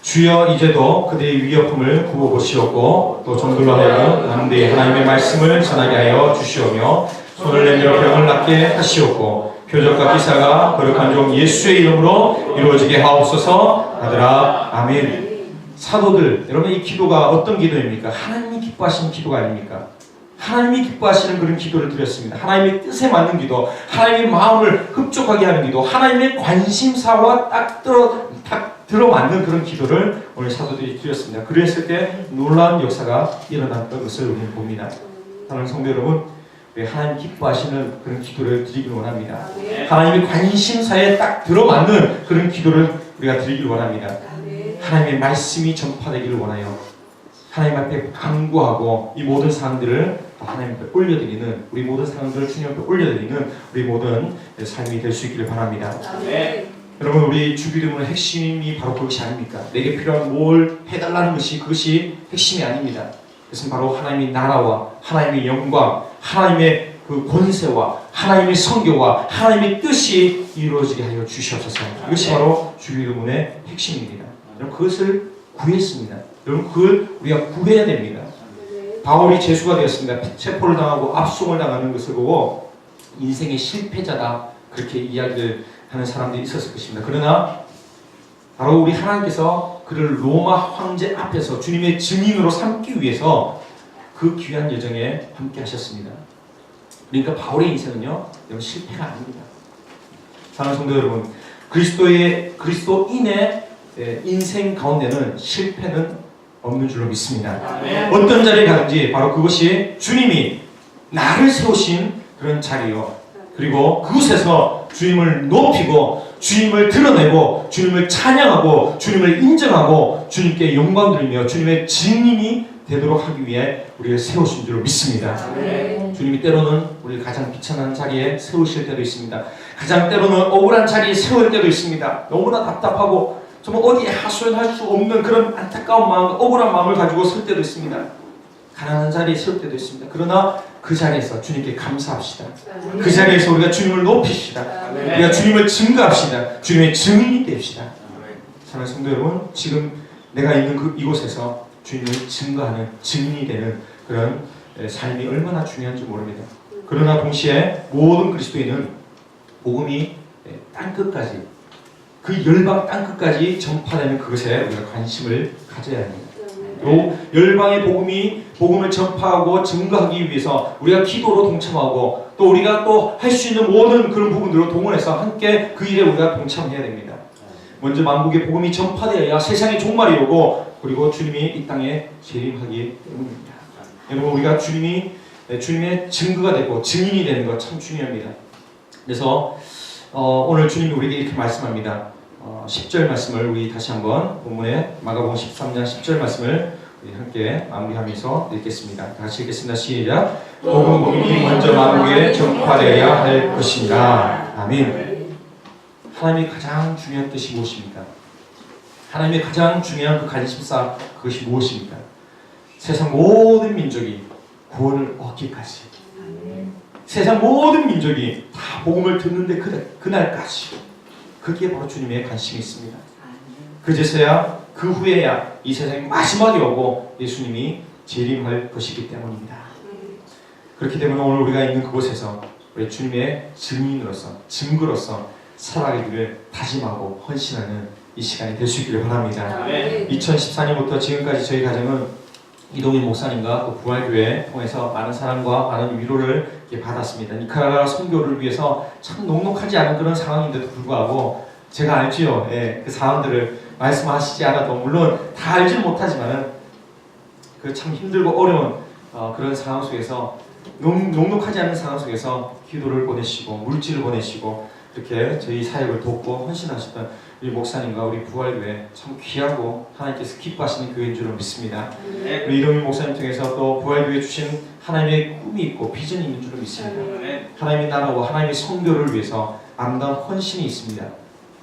주여, 이제도 그대의 위협품을 굽어보시옵고 또 종들로 하여금 남대의 하나님의 말씀을 전하게 하여 주시오며 손을 내밀어 병을 낫게 하시옵고 표적과 기사가 거룩한 종 예수의 이름으로 이루어지게 하옵소서. 하더라. 아멘. 사도들, 여러분, 이 기도가 어떤 기도입니까? 하나님이 기뻐하시는 기도가 아닙니까? 하나님이 기뻐하시는 그런 기도를 드렸습니다. 하나님의 뜻에 맞는 기도, 하나님의 마음을 흡족하게 하는 기도, 하나님의 관심사와 딱 들어맞는 그런 기도를 오늘 사도들이 드렸습니다. 그랬을 때 놀라운 역사가 일어났던 것을 우리는 봅니다. 사랑하는 성도 여러분, 하나님 기뻐하시는 그런 기도를 드리길 원합니다. 하나님의 관심사에 딱 들어맞는 그런 기도를 우리가 드리길 원합니다. 하나님의 말씀이 전파되기를 원하여 하나님 앞에 간구하고 이 모든 사람들을 하나님 앞에 올려드리는, 우리 모든 사람들을 주님 앞에 올려드리는 우리 모든 삶이 될 수 있기를 바랍니다. 여러분, 우리 주기도문의 핵심이 바로 그것이 아닙니까? 내게 필요한 뭘 해달라는 것이, 그것이 핵심이 아닙니다. 그것은 바로 하나님의 나라와 하나님의 영광, 하나님의 그 권세와 하나님의 성교와 하나님의 뜻이 이루어지게 하여 주시옵소서. 이것이 바로 주기도문의 핵심입니다. 여러분, 그것을 구했습니다. 여러분, 그걸 우리가 구해야 됩니다. 바울이 죄수가 되었습니다. 체포를 당하고 압송을 당하는 것을 보고 인생의 실패자다, 그렇게 이야기를 하는 사람들이 있었을 것입니다. 그러나 바로 우리 하나님께서 그를 로마 황제 앞에서 주님의 증인으로 삼기 위해서 그 귀한 여정에 함께 하셨습니다. 그러니까 바울의 인생은요, 실패가 아닙니다. 사랑하는 성도 여러분, 그리스도인의 인생 가운데는 실패는 없는 줄로 믿습니다. 아멘. 어떤 자리에 가든지 바로 그것이 주님이 나를 세우신 그런 자리요. 그리고 그곳에서 주님을 높이고 주님을 드러내고 주님을 찬양하고 주님을 인정하고 주님께 영광 드리며 주님의 증인이 되도록 하기 위해 우리를 세우신 줄로 믿습니다. 아멘. 주님이 때로는 우리를 가장 비천한 자리에 세우실 때도 있습니다. 가장 때로는 억울한 자리에 세울 때도 있습니다. 너무나 답답하고 정말 어디에 하소연할 수 없는 그런 안타까운 마음, 억울한 마음을 가지고 설 때도 있습니다. 가난한 자리에 세울 때도 있습니다. 그러나 그 자리에서 주님께 감사합시다. 그 자리에서 우리가 주님을 높이시다. 우리가 주님을 증거합시다. 주님의 증인이 됩시다. 사랑하는 성도 여러분, 지금 내가 있는 이곳에서 주님을 증거하는 증인이 되는 그런 삶이 얼마나 중요한지 모릅니다. 그러나 동시에 모든 그리스도인은 복음이 땅끝까지, 그 열방 땅끝까지 전파되는 그것에 우리가 관심을 가져야 합니다. 또 열방의 복음을 전파하고 증거하기 위해서 우리가 기도로 동참하고 또 우리가 또 할 수 있는 모든 그런 부분들을 동원해서 함께 그 일에 우리가 동참해야 됩니다. 먼저 만국의 복음이 전파되어야 세상의 종말이 오고 그리고 주님이 이 땅에 재림하기 때문입니다. 여러분, 우리가 주님의 증거가 되고 증인이 되는 것 참 중요합니다. 그래서 오늘 주님이 우리에게 이렇게 말씀합니다. 10절 말씀을 우리 다시 한번 본문에 마가복음 13장 10절 말씀을 우리 함께 마무리하면서 읽겠습니다. 다시 읽겠습니다. 시작. 복음이 먼저 만국에 전파되어야 할 것입니다. 아멘. 하나님의 가장 중요한 뜻이 무엇입니까? 하나님의 가장 중요한 그 관심사, 그것이 무엇입니까? 세상 모든 민족이 구원을 얻기까지, 세상 모든 민족이 다 복음을 듣는데 그날까지, 그게 바로 주님의 관심이 있습니다. 그제서야 그 후에야 이 세상이 마지막에 오고 예수님이 재림할 것이기 때문입니다. 그렇기 때문에 오늘 우리가 있는 그곳에서 우리 주님의 증인으로서, 증거로서 살아가기를 다짐하고 헌신하는 이 시간이 될 수 있기를 바랍니다. 2014년부터 지금까지 저희 가정은 이동희 목사님과 그 부활교회 통해서 많은 사랑과 많은 위로를 받았습니다. 니카라과 선교를 위해서 참 녹록하지 않은 그런 상황인데도 불구하고 제가 알지요. 그 상황들을 말씀하시지 않아도 물론 다 알지는 못하지만은 그 참 힘들고 어려운 그런 상황 속에서 녹록하지 않은 상황 속에서 기도를 보내시고 물질을 보내시고 이렇게 저희 사역을 돕고 헌신하셨던 우리 목사님과 우리 부활교회 참 귀하고 하나님께서 기뻐하시는 교회인 줄로 믿습니다. 우리 이동희 목사님 통해서 또 부활교회 주신 하나님의 꿈이 있고 비전이 있는 줄로 믿습니다. 하나님의 나라와 하나님의 선교를 위해서 아름다운 헌신이 있습니다.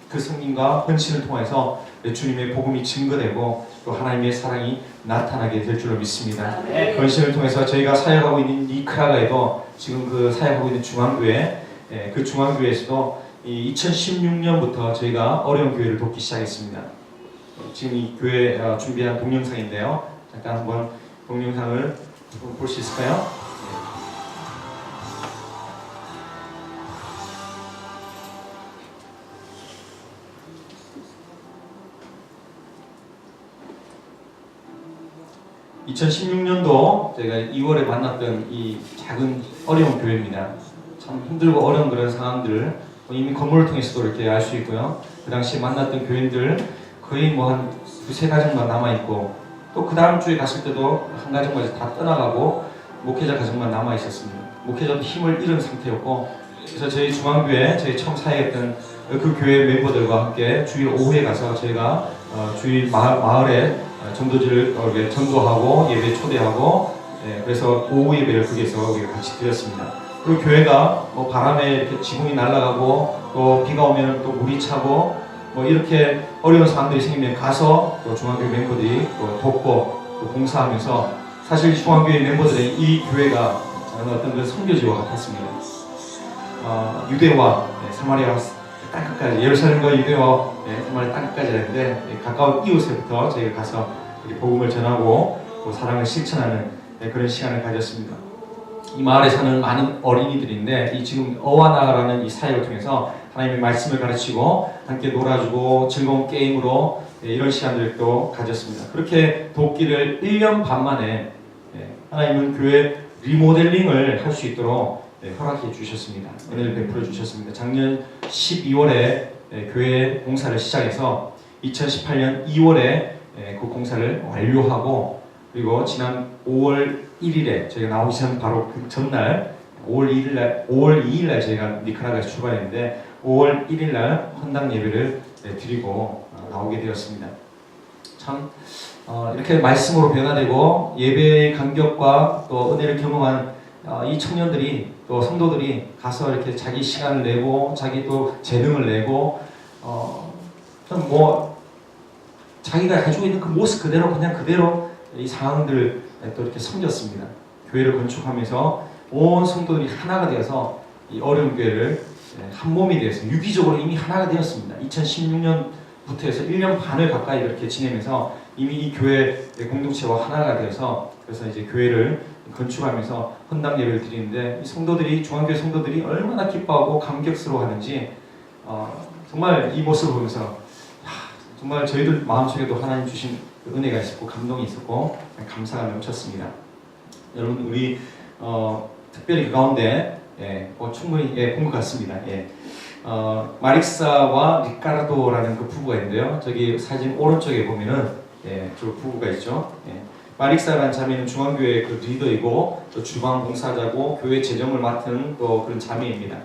그 성님과 헌신을 통해서 주님의 복음이 증거되고 또 하나님의 사랑이 나타나게 될 줄로 믿습니다. 그 헌신을 통해서 저희가 사역하고 있는 니카라가에도 지금 그 사역하고 있는 중앙교회, 그 중앙교회에서도 2016년부터 저희가 어려운 교회를 돕기 시작했습니다. 지금 이 교회 준비한 동영상인데요. 잠깐 한번 동영상을 볼 수 있을까요? 2016년도 저희가 2월에 만났던 이 작은 어려운 교회입니다. 참 힘들고 어려운 그런 상황들을 이미 건물을 통해서도 이렇게 알 수 있고요. 그 당시에 만났던 교인들 거의 뭐 한 두세 가정만 남아있고 또 그 다음 주에 갔을 때도 한 가정까지 다 떠나가고 목회자 가정만 남아있었습니다. 목회자도 힘을 잃은 상태였고 그래서 저희 중앙교회, 저희 처음 사역했던 그 교회 멤버들과 함께 주일 오후에 가서 저희가 주일 마을에 전도지를 전도하고 예배 초대하고 그래서 오후 예배를 거기에서 우리가 같이 드렸습니다. 그리고 교회가 뭐 바람에 이렇게 지붕이 날아가고 또 비가 오면 또 물이 차고 뭐 이렇게 어려운 상황들이 생기면 가서 또 중앙교회 멤버들이 또 돕고 또 봉사하면서 사실 중앙교회 멤버들의 이 교회가 어떤 그런 선교지와 같았습니다. 유대와 사마리아 땅끝까지, 예루살렘과 유대와 사마리아 땅끝까지 했는데 가까운 이웃에부터 저희가 가서 복음을 전하고 또 사랑을 실천하는 그런 시간을 가졌습니다. 이 마을에 사는 많은 어린이들인데 이 지금 어와나라는 이 사역을 통해서 하나님의 말씀을 가르치고 함께 놀아주고 즐거운 게임으로 이런 시간들도 가졌습니다. 그렇게 돕기를 1년 반 만에 하나님은 교회 리모델링을 할 수 있도록 허락해 주셨습니다. 은혜를 베풀어 주셨습니다. 작년 12월에 교회 봉사를 시작해서 2018년 2월에 그 공사를 완료하고, 그리고 지난 5월 1일에 저희가 나오기 전 바로 그 전날 5월 2일 날 저희가 니카라과에서 출발했는데 5월 1일 날 헌당 예배를 드리고 나오게 되었습니다. 참 이렇게 말씀으로 변화되고 예배의 감격과 또 은혜를 경험한 이 청년들이, 또 성도들이 가서 이렇게 자기 시간을 내고 자기 또 재능을 내고 뭐 자기가 가지고 있는 그 모습 그대로 그냥 그대로 이 상황들을 또 이렇게 섬겼습니다. 교회를 건축하면서 온 성도들이 하나가 되어서 이 어려운 교회를 한 몸이 되어서 유기적으로 이미 하나가 되었습니다. 2016년부터 해서 1년 반을 가까이 이렇게 지내면서 이미 이 교회 공동체와 하나가 되어서, 그래서 이제 교회를 건축하면서 헌당 예배를 드리는데, 이 성도들이, 중앙교회 성도들이 얼마나 기뻐하고 감격스러워하는지 정말 이 모습을 보면서 정말 저희들 마음속에도 하나님 주신 은혜가 있었고 감동이 있었고 감사가 넘쳤습니다. 여러분, 우리 특별히 그 가운데 충분히 본 것 같습니다. 마릭사와 리카르도라는 그 부부가 있는데요. 저기 사진 오른쪽에 보면은 저 부부가 있죠. 마릭사라는 자매는 중앙교회 그 리더이고 또 주방 봉사자고 교회 재정을 맡은 또 그런 자매입니다.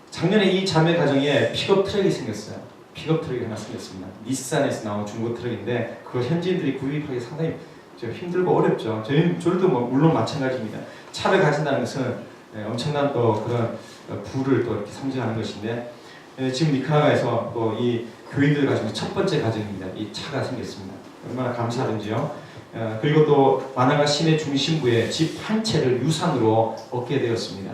작년에 이 자매 가정에 픽업 트럭이 생겼어요. 픽업 트럭이 하나 생겼습니다. 닛산에서 나온 중고 트럭인데 그걸 현지인들이 구입하기 상당히 힘들고 어렵죠. 저희도 뭐 물론 마찬가지입니다. 차를 가진다는 것은 엄청난 또 그런 부를 또 이렇게 상징하는 것인데, 지금 니카라과에서 또 이 교인들 가정의 첫 번째 가정입니다. 이 차가 생겼습니다. 얼마나 감사하든지요. 그리고 또 마나가 시내 중심부에 집 한 채를 유산으로 얻게 되었습니다.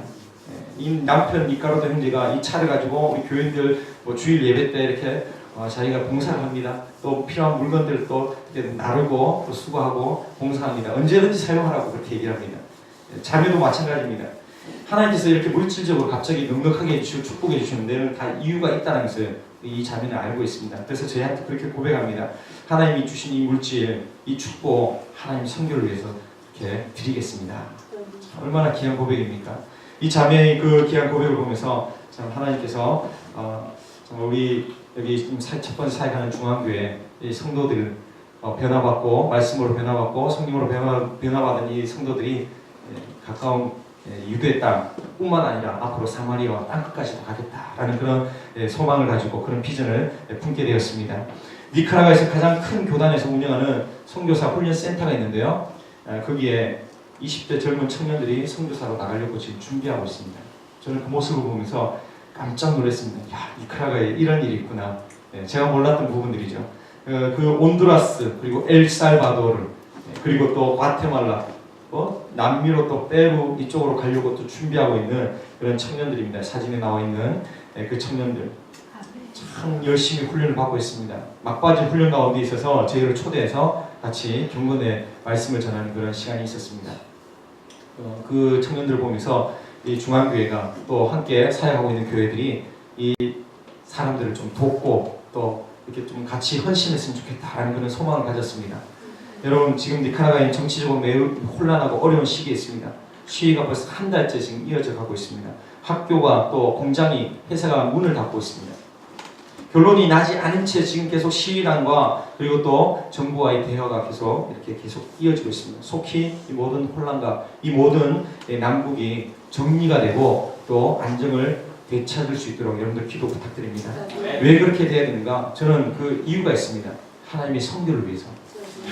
이 남편 니카르도 형제가 이 차를 가지고 우리 교인들 뭐 주일 예배 때 이렇게 자기가 봉사를 합니다. 또 필요한 물건들을 또 나르고 또 수거하고 봉사합니다. 언제든지 사용하라고 그렇게 얘기를 합니다. 자매도 마찬가지입니다. 하나님께서 이렇게 물질적으로 갑자기 넉넉하게 해주시고 축복해 주시는 데는 다 이유가 있다는 것을 이 자매는 알고 있습니다. 그래서 저희한테 그렇게 고백합니다. 하나님이 주신 이 물질, 이 축복, 하나님 선교를 위해서 이렇게 드리겠습니다. 얼마나 귀한 고백입니까? 이 자매의 그 귀한 고백을 보면서 참 하나님께서 정말 우리 여기 첫 번째 사역하는 중앙교회 이 성도들 변화받고 말씀으로 변화받고 성령으로 변화받은 이 성도들이 가까운 유대 땅뿐만 아니라 앞으로 사마리아와 땅끝까지도 가겠다라는 그런 소망을 가지고 그런 비전을 품게 되었습니다. 니카라과에서 가장 큰 교단에서 운영하는 선교사 훈련센터가 있는데요. 거기에 20대 젊은 청년들이 선교사로 나가려고 지금 준비하고 있습니다. 저는 그 모습을 보면서 깜짝 놀랐습니다. 야, 니카라과에 이런 일이 있구나. 제가 몰랐던 부분들이죠. 그 온두라스, 그리고 엘살바도르, 그리고 또 과테말라, 남미로 또 페루 이쪽으로 가려고 또 준비하고 있는 그런 청년들입니다. 사진에 나와 있는 그 청년들 참 열심히 훈련을 받고 있습니다. 막바지 훈련 가운데 있어서 저희를 초대해서 같이 경건의 말씀을 전하는 그런 시간이 있었습니다. 그 청년들을 보면서 이 중앙교회가 또 함께 사역하고 있는 교회들이 이 사람들을 좀 돕고 또 이렇게 좀 같이 헌신했으면 좋겠다라는 그런 소망을 가졌습니다. 여러분, 지금 니카라과는 정치적으로 매우 혼란하고 어려운 시기에 있습니다. 시위가 벌써 한 달째 지금 이어져 가고 있습니다. 학교가 또 공장이 회사가 문을 닫고 있습니다. 결론이 나지 않은 채 지금 계속 시위단과 그리고 또 정부와의 대화가 이렇게 계속 이어지고 있습니다. 속히 이 모든 혼란과 이 모든 남북이 정리가 되고 또 안정을 되찾을 수 있도록 여러분들 기도 부탁드립니다. 왜 그렇게 돼야 되는가? 저는 그 이유가 있습니다. 하나님의 선교를 위해서,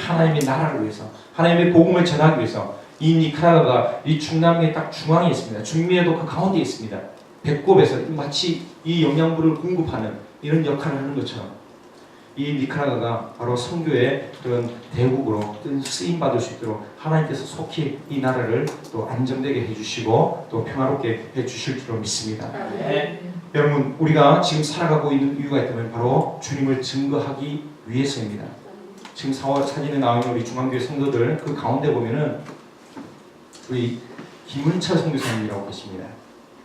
하나님의 나라를 위해서, 하나님의 복음을 전하기 위해서. 이 니카라과가 이 중남미의 딱 중앙에 있습니다. 중미에도 그 가운데 있습니다. 배꼽에서 마치 이 영양분을 공급하는 이런 역할을 하는 것처럼 이 니카라과가 바로 선교의 그런 대국으로 쓰임 받을 수 있도록 하나님께서 속히 이 나라를 또 안정되게 해주시고 또 평화롭게 해주실 줄로 믿습니다. 여러분, 우리가 지금 살아가고 있는 이유가 있다면 바로 주님을 증거하기 위해서입니다. 지금 사진에 나와 있는 우리 중앙교회 성도들 그 가운데 보면은 우리 김은철 선교사님이라고 계십니다.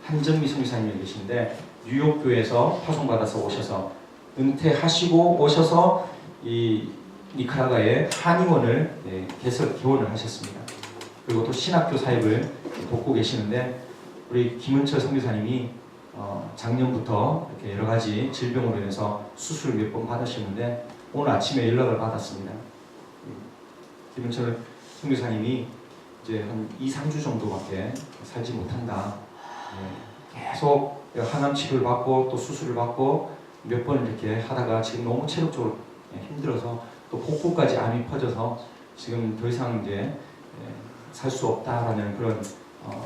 한정미 선교사님이 계신데 뉴욕 교회에서 파송받아서 오셔서 은퇴하시고 오셔서 이 니카라과의 한의원을 개원을 하셨습니다. 그리고 또 신학교 사역을 돕고 계시는데 우리 김은철 선교사님이 작년부터 이렇게 여러 가지 질병으로 인해서 수술 몇 번 받으셨는데 오늘 아침에 연락을 받았습니다. 김은철 선교사님이 이제 한 2-3주 정도밖에 살지 못한다. 계속 항암 치료를 받고 또 수술을 받고 몇 번 이렇게 하다가 지금 너무 체력적으로 힘들어서 또 복부까지 암이 퍼져서 지금 더 이상 이제 살 수 없다라는 그런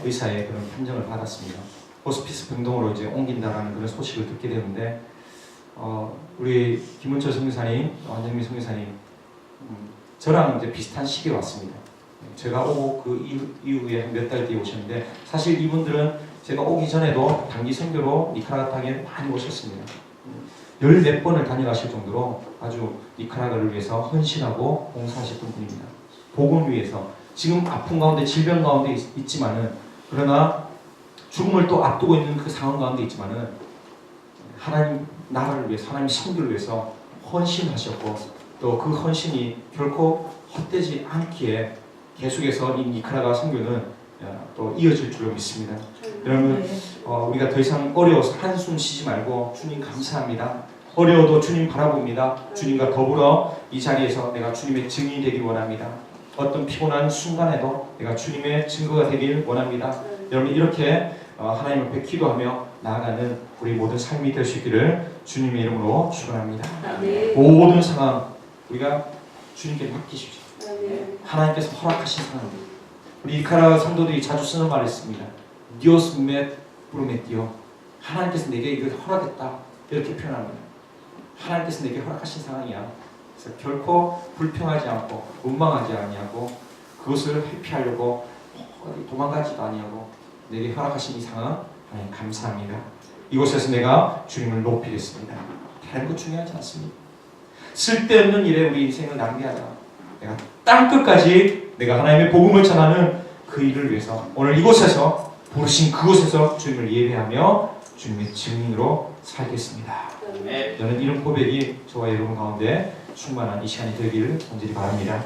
의사의 그런 판정을 받았습니다. 호스피스 병동으로 이제 옮긴다라는 그런 소식을 듣게 되는데 우리 김은철 선교사님, 안정민 선교사님 저랑 이제 비슷한 시기에 왔습니다. 제가 오고 그 이후에 몇 달 뒤에 오셨는데 사실 이분들은 제가 오기 전에도 단기 선교로 니카라과 땅에 많이 오셨습니다. 14번을 다녀가실 정도로 아주 니카라과를 위해서 헌신하고 봉사하셨던 분입니다. 복음을 위해서 지금 아픈 가운데 질병 가운데 있지만은 그러나 죽음을 또 앞두고 있는 그 상황 가운데 있지만은 하나님 나라를 위해서 하나님 성도를 위해서 헌신하셨고 또 그 헌신이 결코 헛되지 않기에 계속해서 이 니카라과 선교는 또 이어질 줄로 믿습니다. 여러분 우리가 더 이상 어려워서 한숨 쉬지 말고 주님 감사합니다. 어려워도 주님 바라봅니다. 주님과 더불어 이 자리에서 내가 주님의 증인이 되길 원합니다. 어떤 피곤한 순간에도 내가 주님의 증거가 되길 원합니다. 여러분 이렇게 하나님 앞에 기도하며 나아가는 우리 모든 삶이 될 수 있기를 주님의 이름으로 축원합니다. 모든 상황 우리가 주님께 맡기십시오. 하나님께서 허락하신 상황. 우리 니카라과 성도들이 자주 쓰는 말이 있습니다. Dios me prometió. 하나님께서 내게 이걸 허락했다. 이렇게 표현합니다. 하나님께서 내게 허락하신 상황이야. 그래서 결코 불평하지 않고 원망하지 아니하고 그것을 회피하려고 어디 도망가지도 아니하고 내게 허락하신 이 상황 하나님 감사합니다. 이곳에서 내가 주님을 높이겠습니다. 다른 것 중요하지 않습니다. 쓸데없는 일에 우리 인생을 낭비하자. 내가 땅끝까지 내가 하나님의 복음을 전하는 그 일을 위해서 오늘 이곳에서 부르신 그곳에서 주님을 예배하며 주님의 증인으로 살겠습니다. 저는 이런 고백이 저와 여러분 가운데 충만한 이 시간이 되기를 간절히 바랍니다.